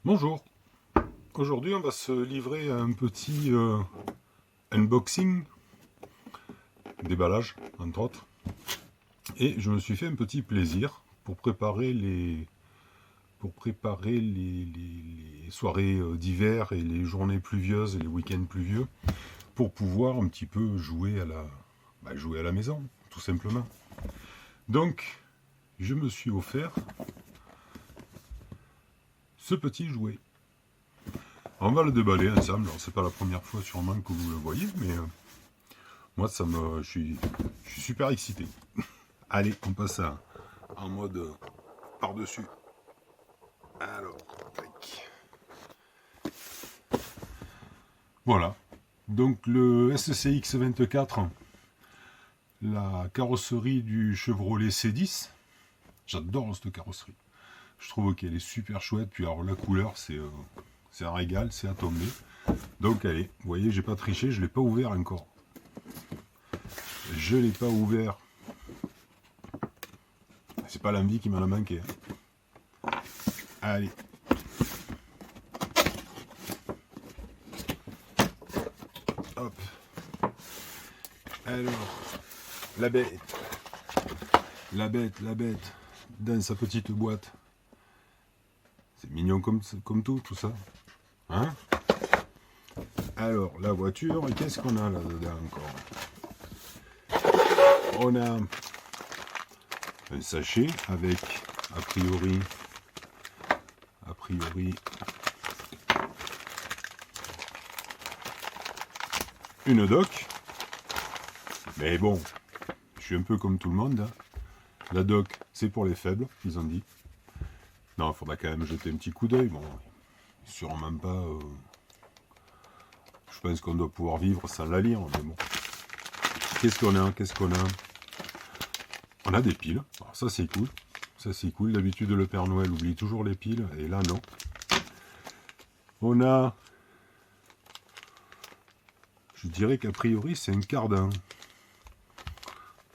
Bonjour, aujourd'hui on va se livrer à un petit unboxing, déballage entre autres, et je me suis fait un petit plaisir pour préparer les soirées d'hiver et les journées pluvieuses et les week-ends pluvieux, pour pouvoir un petit peu jouer à la maison, tout simplement. Donc je me suis offert ce petit jouet. On va le déballer ensemble. Alors, c'est pas la première fois sûrement que vous le voyez, mais moi, je suis super excité. Allez, on passe en mode par-dessus. Alors, tac. Voilà. Donc, le SCX 24, la carrosserie du Chevrolet C10. J'adore cette carrosserie. Je trouve qu'elle est super chouette. Puis, alors, la couleur, c'est un régal, c'est à tomber. Donc, allez, vous voyez, j'ai pas triché, je l'ai pas ouvert encore. Je l'ai pas ouvert. C'est pas l'envie qui m'en a manqué. Allez. Hop. Alors, la bête. La bête. Dans sa petite boîte. C'est mignon comme tout ça. Hein? Alors, la voiture, et qu'est-ce qu'on a là-dedans encore? On a un sachet avec, a priori, une doc. Mais bon, je suis un peu comme tout le monde. Hein. La doc, c'est pour les faibles, ils ont dit. Non, il faudra quand même jeter un petit coup d'œil. Bon, sûrement pas. Je pense qu'on doit pouvoir vivre sans la lire, mais bon. Qu'est-ce qu'on a? On a des piles. Alors ça, c'est cool. Ça, c'est cool. D'habitude, le Père Noël oublie toujours les piles, et là, non. On a. Je dirais qu'a priori, c'est un cardan.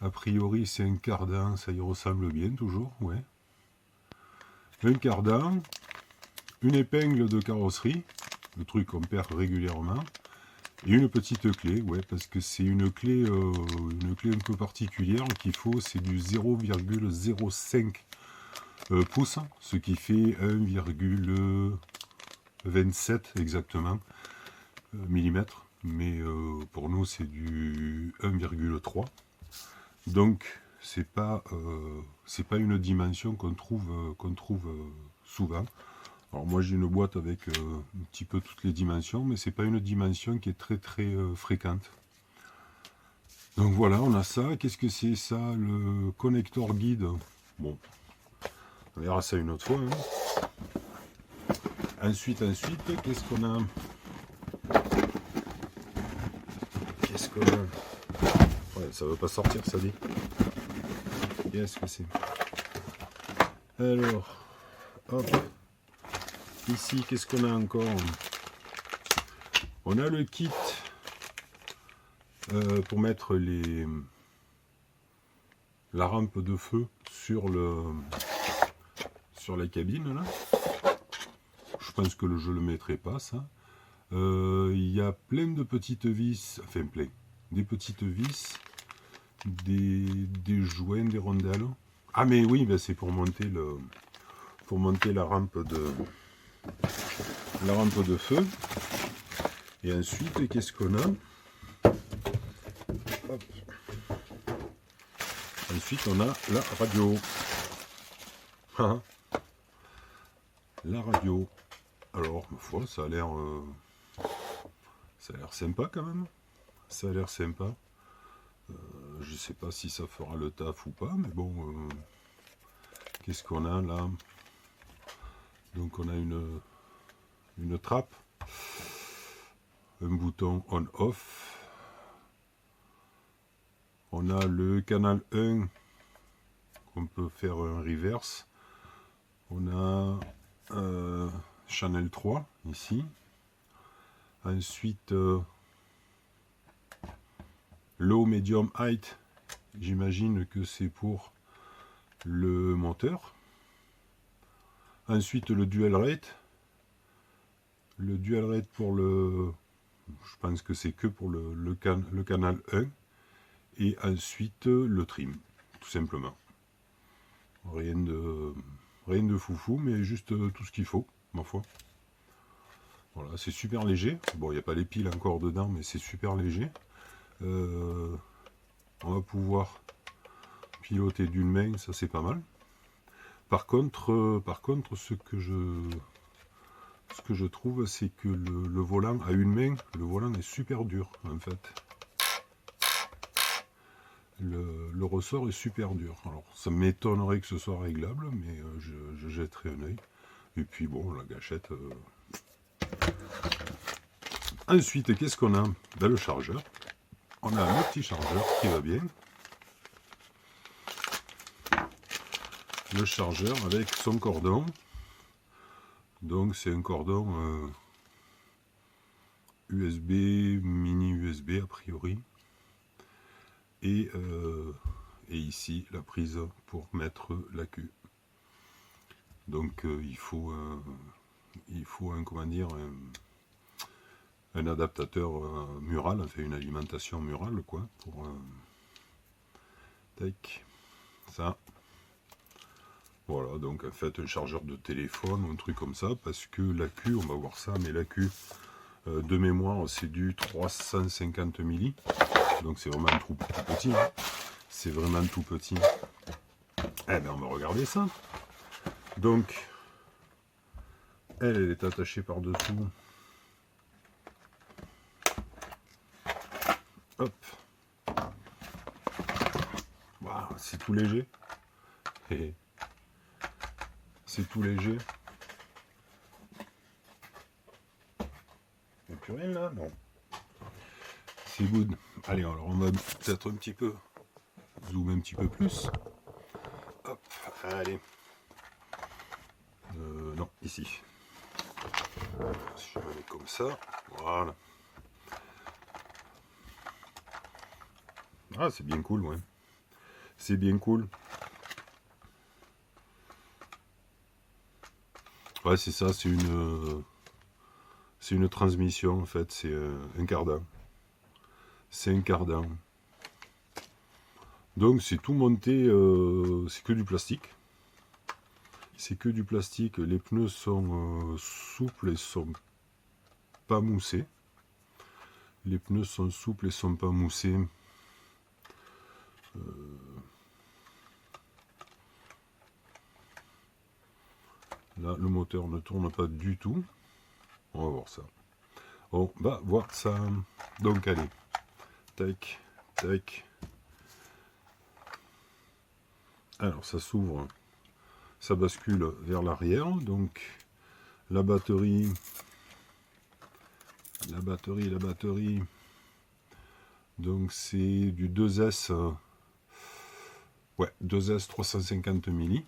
A priori, c'est un cardan. Ça y ressemble bien, toujours, ouais. Un cardan. Une épingle de carrosserie. Le truc qu'on perd régulièrement. Et une petite clé, ouais, parce que c'est une clé un peu particulière qu'il faut, c'est du 0,05 pouces, ce qui fait 1,27 exactement millimètres, mais pour nous c'est du 1,3. Donc c'est pas une dimension qu'on trouve souvent. Alors moi j'ai une boîte avec un petit peu toutes les dimensions, mais c'est pas une dimension qui est très fréquente. Donc voilà, on a ça. Qu'est-ce que c'est ça? Le connecteur guide. Bon, on verra ça une autre fois. Hein. Ensuite, qu'est-ce qu'on a? Ouais, ça veut pas sortir, ça dit. Qu'est-ce que c'est? Alors, hop. Ici, qu'est-ce qu'on a encore? On a le kit pour mettre la rampe de feu sur la cabine là. Je pense que je le mettrai pas ça. Il y a plein de petites vis, enfin plein, des petites vis, des joints, des rondelles. Ah mais oui, ben c'est pour monter la rampe de feu. Et ensuite, qu'est-ce qu'on a? Hop. Ensuite, on a la radio. La radio. Alors, ma foi, ça a l'air sympa quand même. Ça a l'air sympa. Je sais pas si ça fera le taf ou pas, mais bon. Qu'est-ce qu'on a là? Donc, on a une trappe. Un bouton on-off. On a le canal 1 qu'on peut faire un reverse. On a channel 3 ici. Ensuite, low, medium, height. J'imagine que c'est pour le moteur. Ensuite, le dual rate. Le dual rate pour le... Je pense que c'est que pour le canal 1. Et ensuite le trim, tout simplement. Rien de foufou, mais juste tout ce qu'il faut, ma foi. Voilà, c'est super léger. Bon, il n'y a pas les piles encore dedans, mais c'est super léger. On va pouvoir piloter d'une main, ça c'est pas mal. Par contre, ce que je trouve, c'est que le volant à une main, le volant est super dur en fait. Le ressort est super dur. Alors, ça m'étonnerait que ce soit réglable, mais je jetterai un œil. Et puis bon, la gâchette. Ensuite, qu'est-ce qu'on a? Ben, le chargeur. On a un petit chargeur qui va bien. Le chargeur avec son cordon. Donc c'est un cordon USB, mini USB a priori. Et ici la prise pour mettre la queue. Donc il faut un, comment dire, un adaptateur mural, enfin une alimentation murale quoi, pour tac, ça. Voilà, donc en fait un chargeur de téléphone ou un truc comme ça, parce que l'accu, on va voir ça, mais l'accu de mémoire c'est du 350 milli, donc c'est vraiment tout petit, hein. C'est vraiment tout petit. Eh bien on va regarder ça. Donc elle est attachée par dessous. Hop. Wow, c'est tout léger. C'est tout léger. Il n'y a plus rien là? Non. C'est good. Allez, alors on va peut-être un petit peu zoomer un petit peu plus. Hop, allez. Non, ici. Je vais aller comme ça. Voilà. Ah, c'est bien cool, ouais. C'est bien cool. Ouais, c'est ça, c'est une transmission, en fait, c'est un cardan. C'est un cardan. Donc, c'est tout monté, c'est que du plastique. C'est que du plastique. Les pneus sont souples et sont pas moussés. Les pneus sont souples et sont pas moussés. Là, le moteur ne tourne pas du tout. On va voir ça. On va voir ça. Donc, allez. Tac, tac. Alors, ça s'ouvre. Ça bascule vers l'arrière. Donc, la batterie. La batterie. Donc, c'est du 2S. Ouais, 2S 350 milli.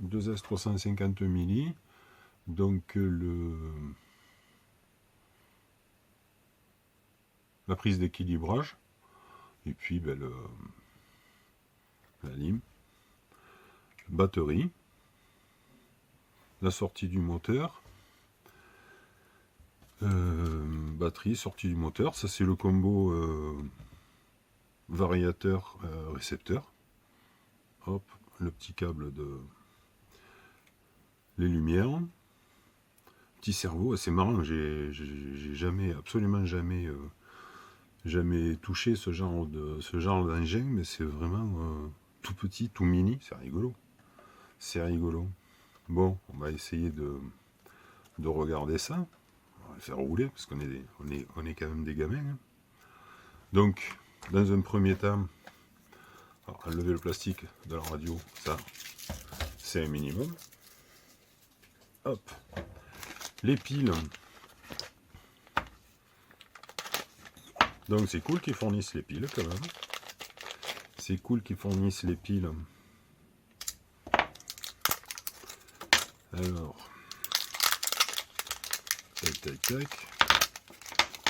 2S 350 milli. Donc la prise d'équilibrage. Et puis ben, la lime. Batterie. La sortie du moteur. Batterie, sortie du moteur. Ça c'est le combo variateur récepteur. Hop, le petit câble de les lumières. Petit cerveau, c'est marrant, j'ai jamais, absolument jamais touché ce genre d'engin, mais c'est vraiment tout petit, tout mini, c'est rigolo. C'est rigolo. Bon, on va essayer de regarder ça. On va le faire rouler, parce qu'on est quand même des gamins. Hein. Donc, dans un premier temps, enlever le plastique de la radio, ça, c'est un minimum. Hop. Les piles. Donc c'est cool qu'ils fournissent les piles quand même. C'est cool qu'ils fournissent les piles. Alors. Tac tac tac.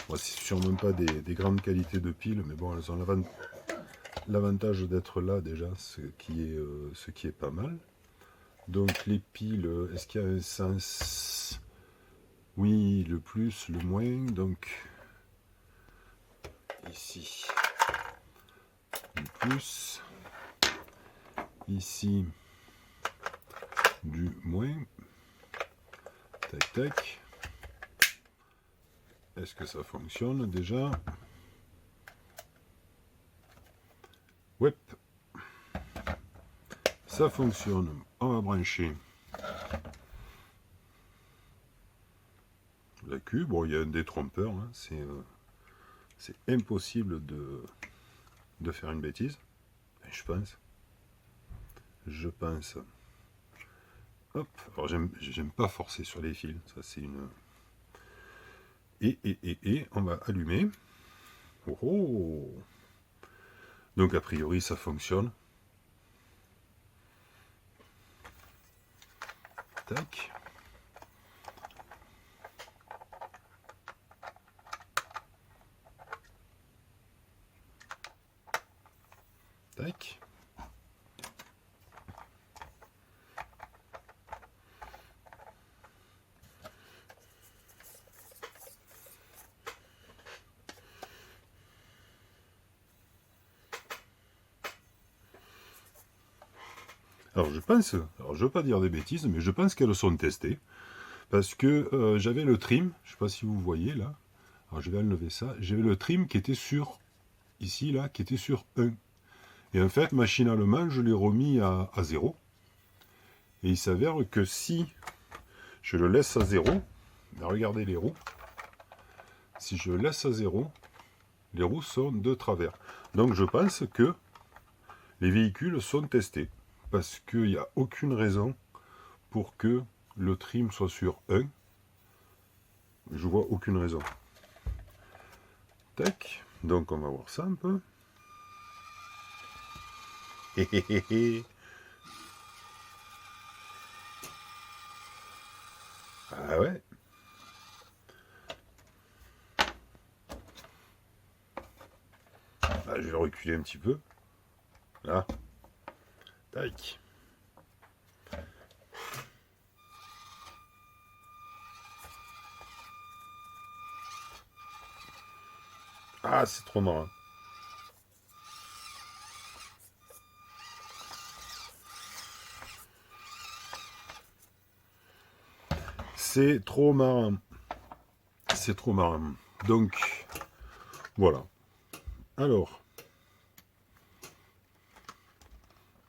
Bon, c'est sûrement pas des grandes qualités de piles, mais bon, elles ont l'avantage d'être là déjà, ce qui est pas mal. Donc les piles, est-ce qu'il y a un sens? Oui, le plus, le moins. Donc ici, du plus. Ici, du moins. Tac, tac. Est-ce que ça fonctionne déjà? Ouais, ça fonctionne. On va brancher la Q. Bon, il y a un détrompeur. Hein. C'est impossible de faire une bêtise. Je pense. Je pense. Hop. Alors, j'aime pas forcer sur les fils. Ça, c'est une... Et on va allumer. Oh, oh. Donc, a priori, ça fonctionne. Tac. Tac. Alors je pense, alors je ne veux pas dire des bêtises, mais je pense qu'elles sont testées. Parce que j'avais le trim, je ne sais pas si vous voyez là, alors je vais enlever ça, j'avais le trim qui était sur, ici là, qui était sur 1. Et en fait, machinalement, je l'ai remis à 0. Et il s'avère que si je le laisse à 0, regardez les roues, si je le laisse à 0, les roues sont de travers. Donc je pense que les véhicules sont testés. Parce qu'il n'y a aucune raison pour que le trim soit sur 1. Je vois aucune raison. Tac. Donc on va voir ça un peu. Ah ouais. Ah, je vais le reculer un petit peu. Là. Tac. Ah, c'est trop marrant. C'est trop marrant. C'est trop marrant. Donc, voilà. Alors.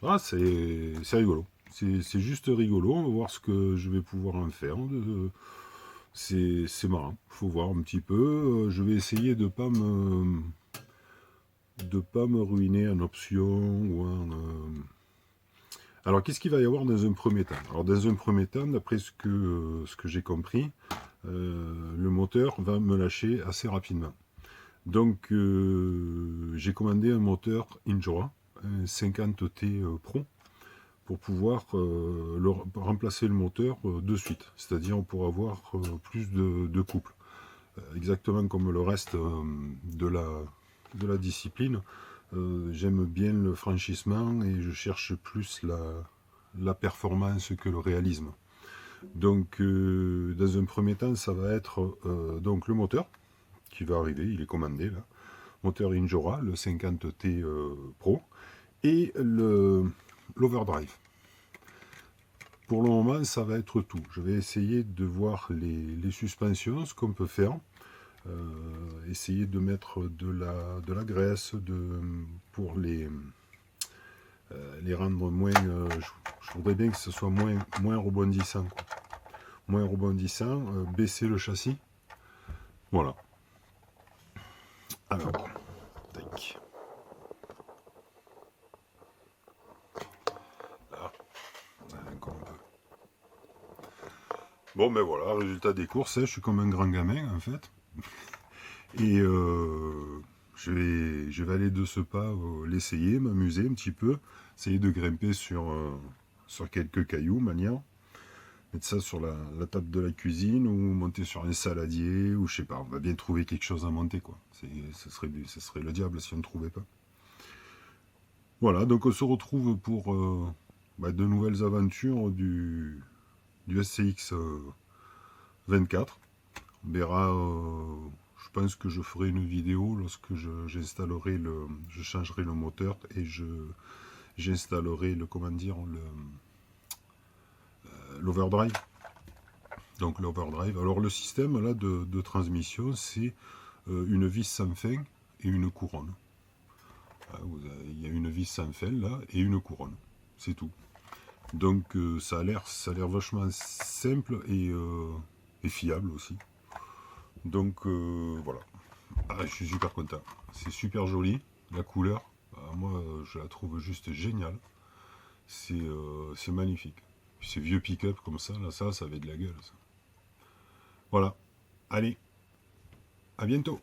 Ah, c'est rigolo. C'est juste rigolo. On va voir ce que je vais pouvoir en faire. C'est marrant. Faut voir un petit peu. Je vais essayer de pas me ruiner en option ou en... Alors, qu'est-ce qu'il va y avoir dans un premier temps? Alors, dans un premier temps, d'après ce que j'ai compris, le moteur va me lâcher assez rapidement. Donc, j'ai commandé un moteur Injora, un 50T Pro, pour pouvoir remplacer le moteur de suite. C'est-à-dire, on pourra avoir plus de couple. Exactement comme le reste de la discipline. J'aime bien le franchissement et je cherche plus la performance que le réalisme. Donc dans un premier temps, ça va être donc le moteur qui va arriver, il est commandé là. Moteur Injora, le 50T Pro, et l'overdrive. Pour le moment, ça va être tout. Je vais essayer de voir les suspensions, ce qu'on peut faire. Essayer de mettre de la graisse pour les rendre moins... je voudrais bien que ce soit moins rebondissant. Quoi. Moins rebondissant, baisser le châssis. Voilà. Alors, tac. Là, encore un peu. Bon, ben voilà, résultat des courses, je suis comme un grand gamin en fait. Et je vais aller de ce pas l'essayer, m'amuser un petit peu, essayer de grimper sur quelques cailloux, manière. Mettre ça sur la table de la cuisine ou monter sur un saladier ou je sais pas, on va bien trouver quelque chose à monter quoi. Ce serait le diable si on ne trouvait pas. Voilà, donc on se retrouve pour de nouvelles aventures du SCX 24. On verra, je pense que je ferai une vidéo lorsque j'installerai je changerai le moteur et j'installerai comment dire, l'overdrive. Donc l'overdrive. Alors le système là de transmission, c'est une vis sans fin et une couronne. Il y a une vis sans fin là et une couronne. C'est tout. Donc ça a l'air vachement simple et fiable aussi. Donc voilà. Ah, je suis super content. C'est super joli. La couleur, moi je la trouve juste géniale. C'est magnifique. Ces vieux pick-up comme ça, là, ça avait de la gueule. Ça. Voilà. Allez, à bientôt.